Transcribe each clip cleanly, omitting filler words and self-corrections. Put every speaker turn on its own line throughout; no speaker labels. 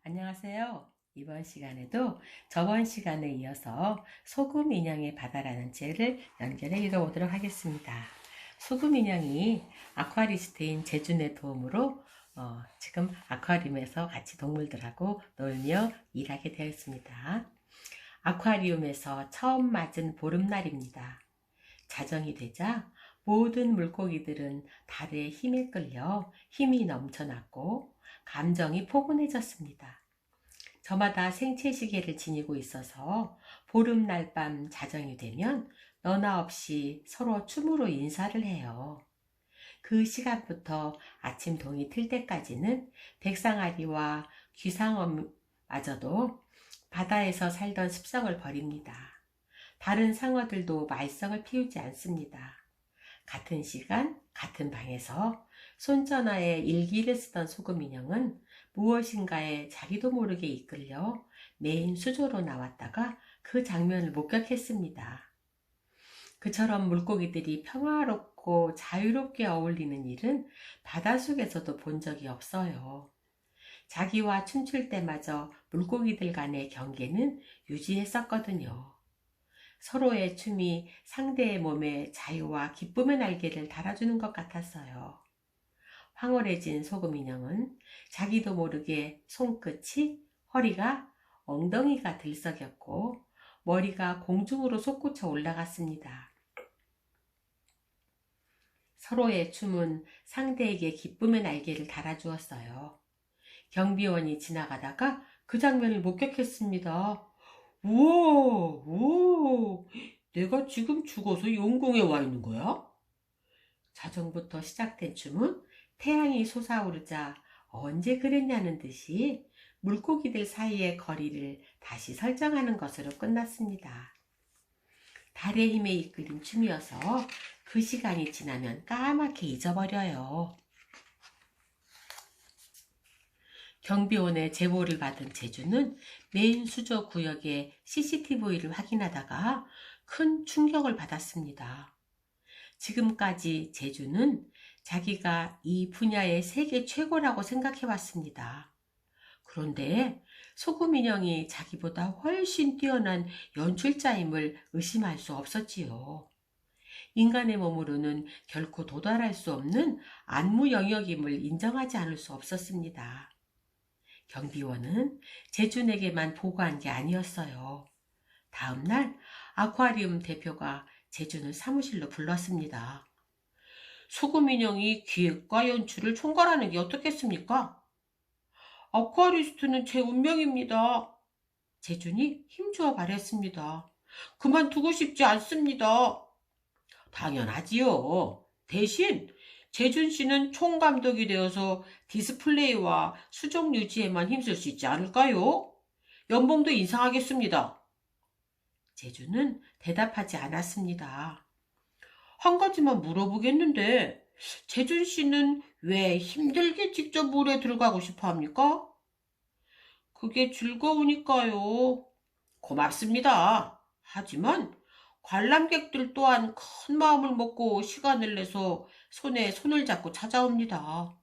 안녕하세요. 이번 시간에도 저번 시간에 이어서 소금 인형의 바다라는 책을 연결해 읽어보도록 하겠습니다. 소금 인형이 아쿠아리스트인 재준의 도움으로 지금 아쿠아리움에서 같이 동물들하고 놀며 일하게 되었습니다. 아쿠아리움에서 처음 맞은 보름날입니다. 자정이 되자 모든 물고기들은 달의 힘에 끌려 힘이 넘쳐났고 감정이 포근해졌습니다. 저마다 생체 시계를 지니고 있어서 보름날 밤 자정이 되면 너나 없이 서로 춤으로 인사를 해요. 그 시간부터 아침 동이 틀 때까지는 백상아리와 귀상어마저도 바다에서 살던 습성을 버립니다. 다른 상어들도 말썽을 피우지 않습니다. 같은 시간, 같은 방에서 손전화에 일기를 쓰던 소금 인형은 무엇인가에 자기도 모르게 이끌려 메인 수조로 나왔다가 그 장면을 목격했습니다. 그처럼 물고기들이 평화롭고 자유롭게 어울리는 일은 바닷속에서도 본 적이 없어요. 자기와 춤출 때마저 물고기들 간의 경계는 유지했었거든요. 서로의 춤이 상대의 몸에 자유와 기쁨의 날개를 달아주는 것 같았어요. 황홀해진 소금 인형은 자기도 모르게 손끝이, 허리가, 엉덩이가 들썩였고 머리가 공중으로 솟구쳐 올라갔습니다. 서로의 춤은 상대에게 기쁨의 날개를 달아주었어요. 경비원이 지나가다가 그 장면을 목격했습니다. 우와, 우와, 내가 지금 죽어서 용궁에 와 있는 거야? 자정부터 시작된 춤은 태양이 솟아오르자 언제 그랬냐는 듯이 물고기들 사이의 거리를 다시 설정하는 것으로 끝났습니다. 달의 힘에 이끌린 춤이어서 그 시간이 지나면 까맣게 잊어버려요. 경비원의 제보를 받은 재준은 메인 수조 구역의 CCTV를 확인하다가 큰 충격을 받았습니다. 지금까지 재준은 자기가 이 분야의 세계 최고라고 생각해왔습니다. 그런데 소금 인형이 자기보다 훨씬 뛰어난 연출자임을 의심할 수 없었지요. 인간의 몸으로는 결코 도달할 수 없는 안무 영역임을 인정하지 않을 수 없었습니다. 경비원은 재준에게만 보고한 게 아니었어요. 다음 날 아쿠아리움 대표가 재준을 사무실로 불렀습니다. 소금 인형이 기획과 연출을 총괄하는 게 어떻겠습니까? 아쿠아리스트는 제 운명입니다. 재준이 힘주어 말했습니다. 그만두고 싶지 않습니다. 당연하지요. 대신 재준 씨는 총감독이 되어서 디스플레이와 수정 유지에만 힘쓸 수 있지 않을까요? 연봉도 인상하겠습니다. 재준은 대답하지 않았습니다. 한 가지만 물어보겠는데 재준 씨는 왜 힘들게 직접 물에 들어가고 싶어 합니까? 그게 즐거우니까요. 고맙습니다. 하지만 관람객들 또한 큰 마음을 먹고 시간을 내서 손에 손을 잡고 찾아옵니다.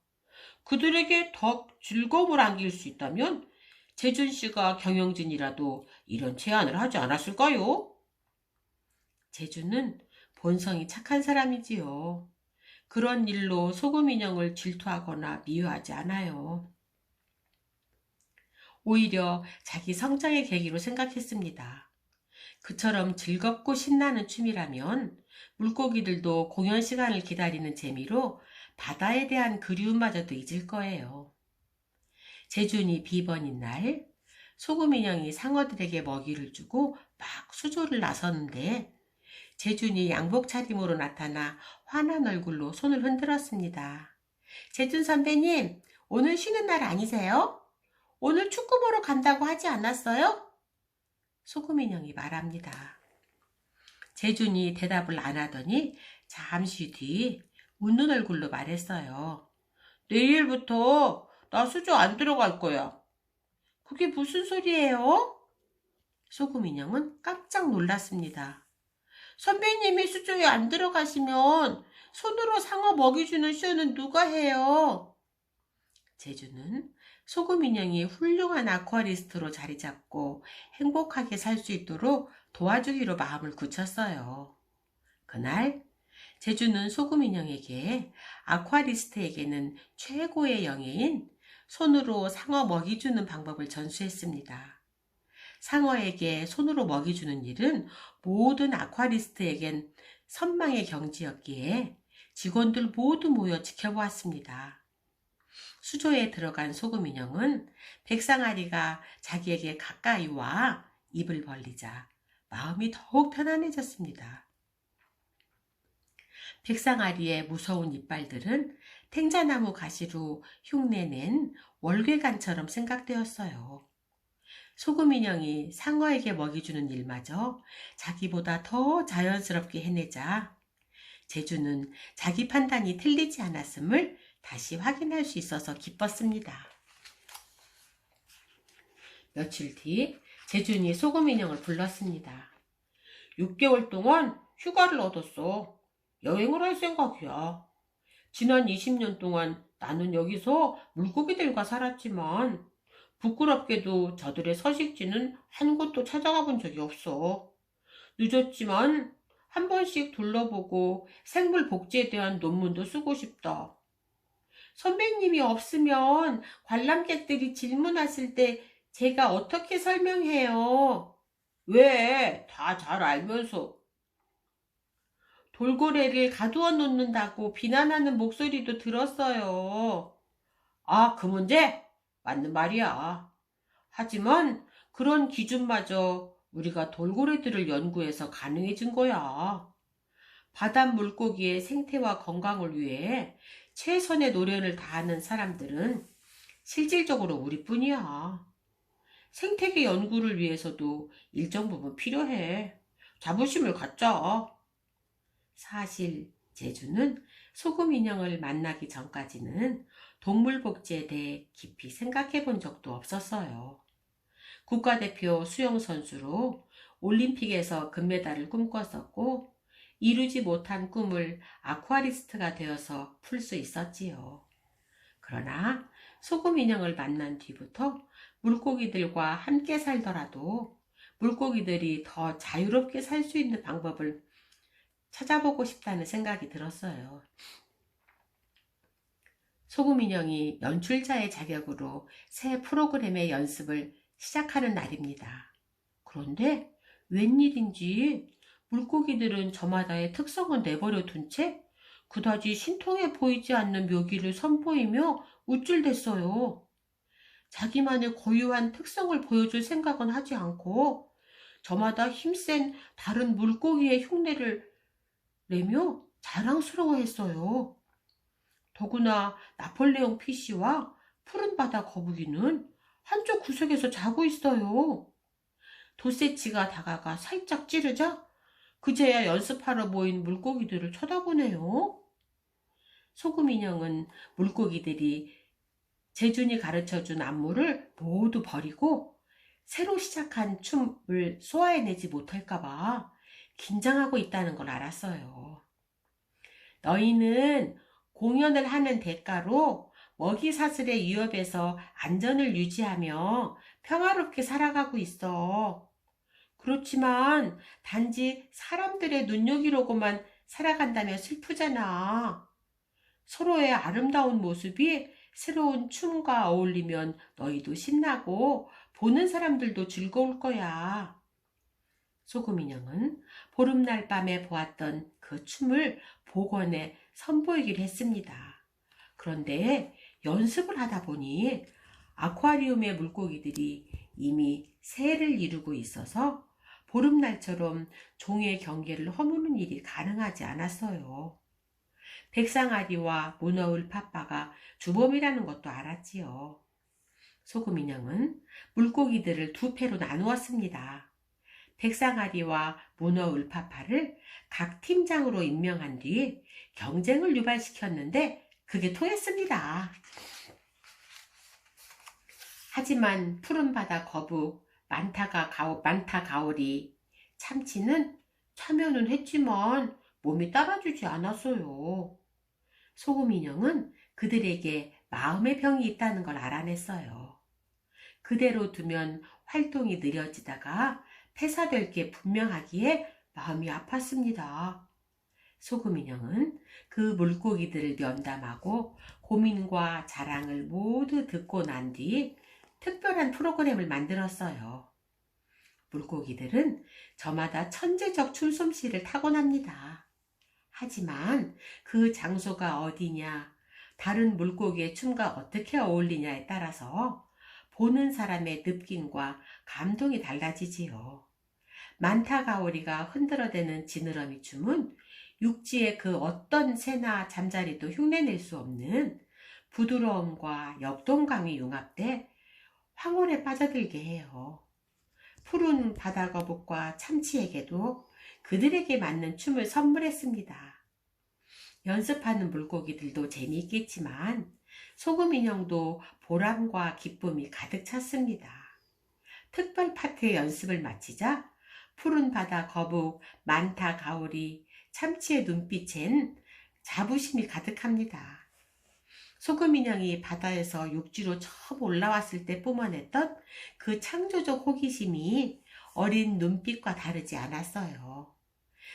그들에게 더 즐거움을 안길 수 있다면 재준 씨가 경영진이라도 이런 제안을 하지 않았을까요? 재준은 본성이 착한 사람이지요. 그런 일로 소금 인형을 질투하거나 미워하지 않아요. 오히려 자기 성장의 계기로 생각했습니다. 그처럼 즐겁고 신나는 춤이라면 물고기들도 공연 시간을 기다리는 재미로 바다에 대한 그리움마저도 잊을 거예요. 재준이 비번인 날 소금 인형이 상어들에게 먹이를 주고 막 수조를 나서는데 재준이 양복 차림으로 나타나 환한 얼굴로 손을 흔들었습니다. 재준 선배님, 오늘 쉬는 날 아니세요? 오늘 축구 보러 간다고 하지 않았어요? 소금 인형이 말합니다. 재준이 대답을 안 하더니 잠시 뒤 웃는 얼굴로 말했어요. 내일부터 나 수조 안 들어갈 거야. 그게 무슨 소리예요? 소금 인형은 깜짝 놀랐습니다. 선배님이 수조에 안 들어가시면 손으로 상어 먹이 주는 쇼는 누가 해요? 재준은 소금 인형이 훌륭한 아쿠아리스트로 자리 잡고 행복하게 살 수 있도록 도와주기로 마음을 굳혔어요. 그날 제주는 소금 인형에게 아쿠아리스트에게는 최고의 영예인 손으로 상어 먹이 주는 방법을 전수했습니다. 상어에게 손으로 먹이 주는 일은 모든 아쿠아리스트에겐 선망의 경지였기에 직원들 모두 모여 지켜보았습니다. 수조에 들어간 소금 인형은 백상아리가 자기에게 가까이 와 입을 벌리자 마음이 더욱 편안해졌습니다. 백상아리의 무서운 이빨들은 탱자나무 가시로 흉내낸 월괴관처럼 생각되었어요. 소금 인형이 상어에게 먹이 주는 일마저 자기보다 더 자연스럽게 해내자 제주는 자기 판단이 틀리지 않았음을 다시 확인할 수 있어서 기뻤습니다. 며칠 뒤 제준이 소금 인형을 불렀습니다. 6개월 동안 휴가를 얻었어. 여행을 할 생각이야. 지난 20년 동안 나는 여기서 물고기들과 살았지만 부끄럽게도 저들의 서식지는 한 곳도 찾아가 본 적이 없어. 늦었지만 한 번씩 둘러보고 생물 복지에 대한 논문도 쓰고 싶다. 선배님이 없으면 관람객들이 질문했을 때 제가 어떻게 설명해요? 왜? 다 잘 알면서. 돌고래를 가두어 놓는다고 비난하는 목소리도 들었어요. 아, 그 문제? 맞는 말이야. 하지만 그런 기준마저 우리가 돌고래들을 연구해서 가능해진 거야. 바닷 물고기의 생태와 건강을 위해 최선의 노력을 다하는 사람들은 실질적으로 우리뿐이야. 생태계 연구를 위해서도 일정 부분 필요해. 자부심을 갖자. 사실 제주는 소금 인형을 만나기 전까지는 동물 복지에 대해 깊이 생각해 본 적도 없었어요. 국가대표 수영선수로 올림픽에서 금메달을 꿈꿨었고 이루지 못한 꿈을 아쿠아리스트가 되어서 풀 수 있었지요. 그러나 소금 인형을 만난 뒤부터 물고기들과 함께 살더라도 물고기들이 더 자유롭게 살 수 있는 방법을 찾아보고 싶다는 생각이 들었어요. 소금 인형이 연출자의 자격으로 새 프로그램의 연습을 시작하는 날입니다. 그런데 웬일인지 물고기들은 저마다의 특성을 내버려 둔 채 그다지 신통해 보이지 않는 묘기를 선보이며 우쭐댔어요. 자기만의 고유한 특성을 보여줄 생각은 하지 않고 저마다 힘센 다른 물고기의 흉내를 내며 자랑스러워했어요. 더구나 나폴레옹 피쉬와 푸른 바다 거북이는 한쪽 구석에서 자고 있어요. 도세치가 다가가 살짝 찌르자 그제야 연습하러 모인 물고기들을 쳐다보네요. 소금 인형은 물고기들이 제준이 가르쳐준 안무를 모두 버리고 새로 시작한 춤을 소화해내지 못할까봐 긴장하고 있다는 걸 알았어요. 너희는 공연을 하는 대가로 먹이사슬의 위협에서 안전을 유지하며 평화롭게 살아가고 있어. 그렇지만 단지 사람들의 눈여기로고만 살아간다면 슬프잖아. 서로의 아름다운 모습이 새로운 춤과 어울리면 너희도 신나고 보는 사람들도 즐거울 거야. 소금 인형은 보름날 밤에 보았던 그 춤을 복원해 선보이기로 했습니다. 그런데 연습을 하다 보니 아쿠아리움의 물고기들이 이미 새를 이루고 있어서 보름날처럼 종의 경계를 허무는 일이 가능하지 않았어요. 백상아리와 문어울파빠가 주범이라는 것도 알았지요. 소금 인형은 물고기들을 두 패로 나누었습니다. 백상아리와 문어울파파를 각 팀장으로 임명한 뒤 경쟁을 유발시켰는데 그게 통했습니다. 하지만 푸른바다 거북, 만타 가오리, 참치는 참여는 했지만 몸이 따라주지 않았어요. 소금 인형은 그들에게 마음의 병이 있다는 걸 알아냈어요. 그대로 두면 활동이 느려지다가 폐사될 게 분명하기에 마음이 아팠습니다. 소금인형은 그 물고기들을 면담하고 고민과 자랑을 모두 듣고 난 뒤 특별한 프로그램을 만들었어요. 물고기들은 저마다 천재적 춤솜씨를 타고납니다. 하지만 그 장소가 어디냐, 다른 물고기의 춤과 어떻게 어울리냐에 따라서 보는 사람의 느낌과 감동이 달라지지요. 만타가오리가 흔들어대는 지느러미 춤은 육지의 그 어떤 새나 잠자리도 흉내낼 수 없는 부드러움과 역동감이 융합돼 황홀에 빠져들게 해요. 푸른 바다거북과 참치에게도 그들에게 맞는 춤을 선물했습니다. 연습하는 물고기들도 재미있겠지만 소금 인형도 보람과 기쁨이 가득 찼습니다. 특별 파트의 연습을 마치자 푸른 바다 거북, 만타 가오리, 참치의 눈빛엔 자부심이 가득합니다. 소금 인형이 바다에서 육지로 처음 올라왔을 때 뿜어냈던 그 창조적 호기심이 어린 눈빛과 다르지 않았어요.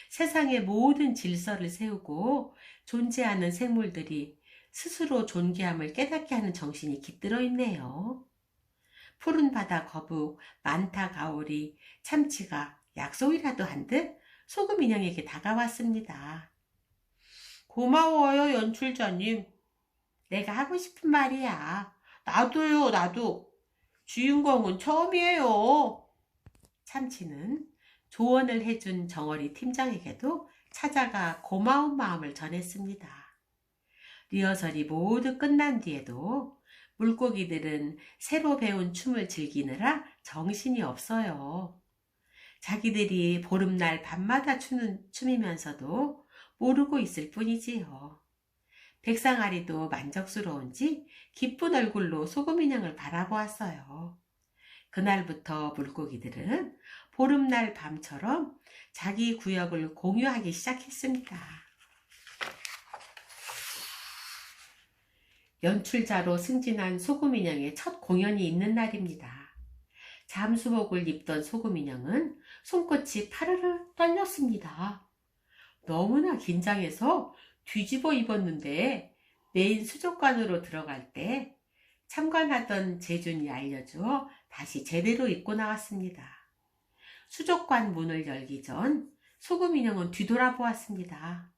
세상의 모든 질서를 세우고 존재하는 생물들이 스스로 존귀함을 깨닫게 하는 정신이 깃들어 있네요. 푸른 바다 거북, 만타 가오리, 참치가 약속이라도 한 듯 소금 인형에게 다가왔습니다. 고마워요, 연출자님. 내가 하고 싶은 말이야. 나도요, 나도. 주인공은 처음이에요. 참치는 조언을 해준 정어리 팀장에게도 찾아가 고마운 마음을 전했습니다. 리허설이 모두 끝난 뒤에도 물고기들은 새로 배운 춤을 즐기느라 정신이 없어요. 자기들이 보름날 밤마다 추는 춤이면서도 모르고 있을 뿐이지요. 백상아리도 만족스러운지 기쁜 얼굴로 소금인형을 바라보았어요. 그날부터 물고기들은 보름날 밤처럼 자기 구역을 공유하기 시작했습니다. 연출자로 승진한 소금인형의 첫 공연이 있는 날입니다. 잠수복을 입던 소금인형은 손끝이 파르르 떨렸습니다. 너무나 긴장해서 뒤집어 입었는데 메인 수족관으로 들어갈 때 참관하던 재준이 알려주어 다시 제대로 입고 나왔습니다. 수족관 문을 열기 전 소금인형은 뒤돌아보았습니다.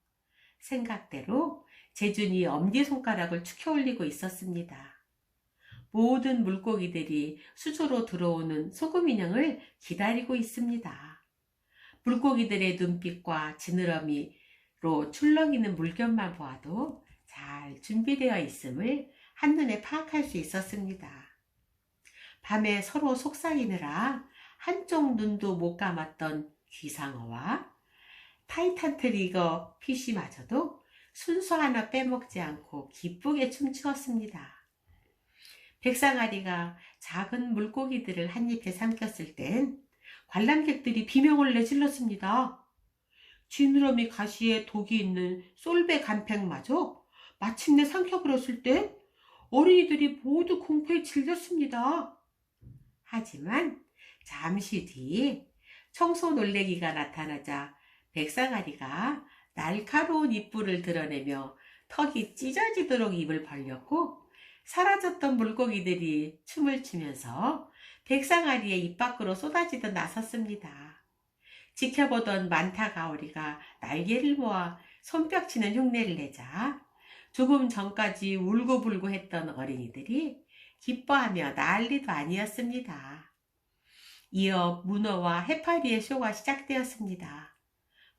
생각대로 재준이 엄지손가락을 축혀 올리고 있었습니다. 모든 물고기들이 수조로 들어오는 소금인형을 기다리고 있습니다. 물고기들의 눈빛과 지느러미로 출렁이는 물결만 보아도 잘 준비되어 있음을 한눈에 파악할 수 있었습니다. 밤에 서로 속삭이느라 한쪽 눈도 못 감았던 귀상어와 타이탄 트리거 피쉬마저도 순서 하나 빼먹지 않고 기쁘게 춤추었습니다. 백상아리가 작은 물고기들을 한 입에 삼켰을 땐 관람객들이 비명을 내질렀습니다. 지느러미 가시에 독이 있는 솔베 간팽마저 마침내 삼켜버렸을 때 어린이들이 모두 공포에 질렸습니다. 하지만 잠시 뒤 청소 놀래기가 나타나자 백상아리가 날카로운 입술을 드러내며 턱이 찢어지도록 입을 벌렸고 사라졌던 물고기들이 춤을 추면서 백상아리의 입 밖으로 쏟아지듯 나섰습니다. 지켜보던 만타가오리가 날개를 모아 손뼉치는 흉내를 내자 조금 전까지 울고불고 했던 어린이들이 기뻐하며 난리도 아니었습니다. 이어 문어와 해파리의 쇼가 시작되었습니다.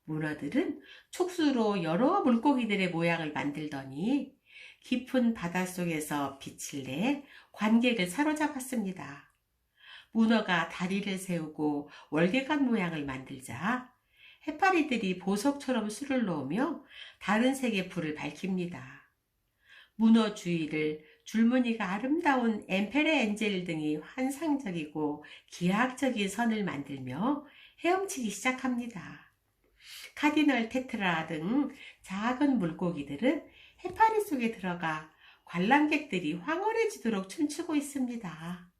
문어들은 촉수로 여러 물고기들의 모양을 만들더니 깊은 바닷속에서 빛을 내 관객을 사로잡았습니다. 문어가 다리를 세우고 월계관 모양을 만들자 해파리들이 보석처럼 술을 놓으며 다른 색의 불을 밝힙니다. 문어 주위를 줄무늬가 아름다운 엠페레 엔젤 등이 환상적이고 기하학적인 선을 만들며 헤엄치기 시작합니다. 카디널 테트라 등 작은 물고기들은 해파리 속에 들어가 관람객들이 황홀해지도록 춤추고 있습니다.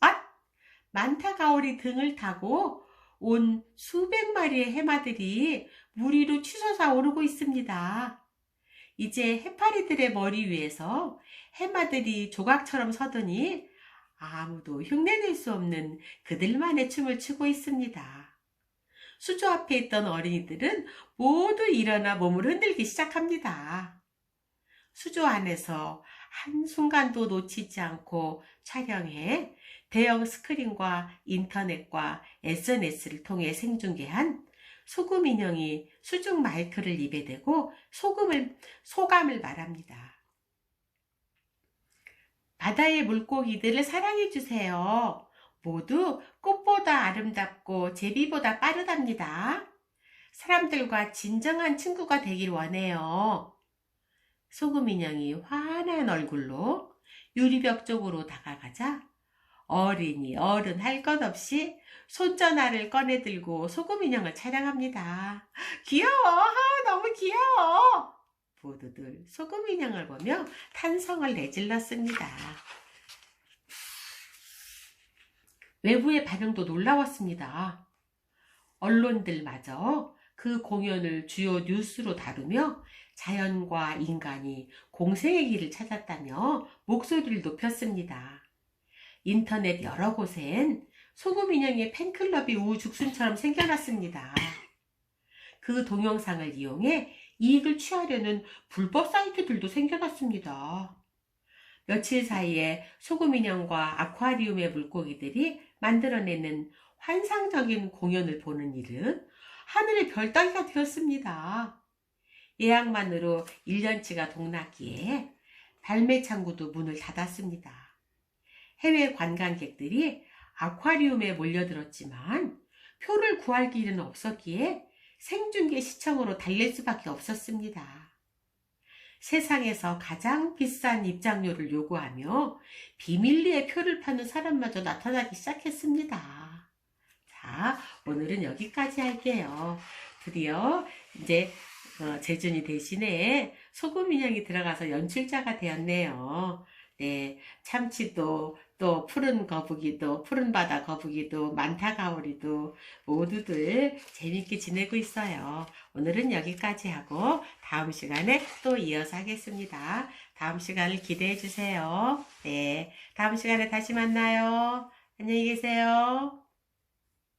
아! 만타가오리 등을 타고 온 수백 마리의 해마들이 물 위로 치솟아 오르고 있습니다. 이제 해파리들의 머리 위에서 해마들이 조각처럼 서더니 아무도 흉내낼 수 없는 그들만의 춤을 추고 있습니다. 수조 앞에 있던 어린이들은 모두 일어나 몸을 흔들기 시작합니다. 수조 안에서 한순간도 놓치지 않고 촬영해 대형 스크린과 인터넷과 SNS를 통해 생중계한 소금 인형이 수중 마이크를 입에 대고 소감을 말합니다. 바다의 물고기들을 사랑해주세요. 모두 꽃보다 아름답고 제비보다 빠르답니다. 사람들과 진정한 친구가 되길 원해요. 소금 인형이 환한 얼굴로 유리벽 쪽으로 다가가자 어린이, 어른 할 것 없이 손전화를 꺼내 들고 소금 인형을 촬영합니다. 귀여워! 너무 귀여워! 모두들 소금 인형을 보며 탄성을 내질렀습니다. 외부의 반응도 놀라웠습니다. 언론들마저 그 공연을 주요 뉴스로 다루며 자연과 인간이 공생의 길을 찾았다며 목소리를 높였습니다. 인터넷 여러 곳엔 소금 인형의 팬클럽이 우후죽순처럼 생겨났습니다. 그 동영상을 이용해 이익을 취하려는 불법 사이트들도 생겨났습니다. 며칠 사이에 소금 인형과 아쿠아리움의 물고기들이 만들어내는 환상적인 공연을 보는 일은 하늘의 별 따기가 되었습니다. 예약만으로 1년치가 동났기에 발매 창구도 문을 닫았습니다. 해외 관광객들이 아쿠아리움에 몰려들었지만 표를 구할 길은 없었기에 생중계 시청으로 달릴 수밖에 없었습니다. 세상에서 가장 비싼 입장료를 요구하며 비밀리에 표를 파는 사람마저 나타나기 시작했습니다. 자, 오늘은 여기까지 할게요. 드디어 이제 재준이 대신에 소금 인형이 들어가서 연출자가 되었네요. 네, 참치도 또 푸른 거북이도 푸른 바다 거북이도 만타가오리도 모두들 재밌게 지내고 있어요. 오늘은 여기까지 하고 다음 시간에 또 이어서 하겠습니다. 다음 시간을 기대해 주세요. 네, 다음 시간에 다시 만나요. 안녕히 계세요.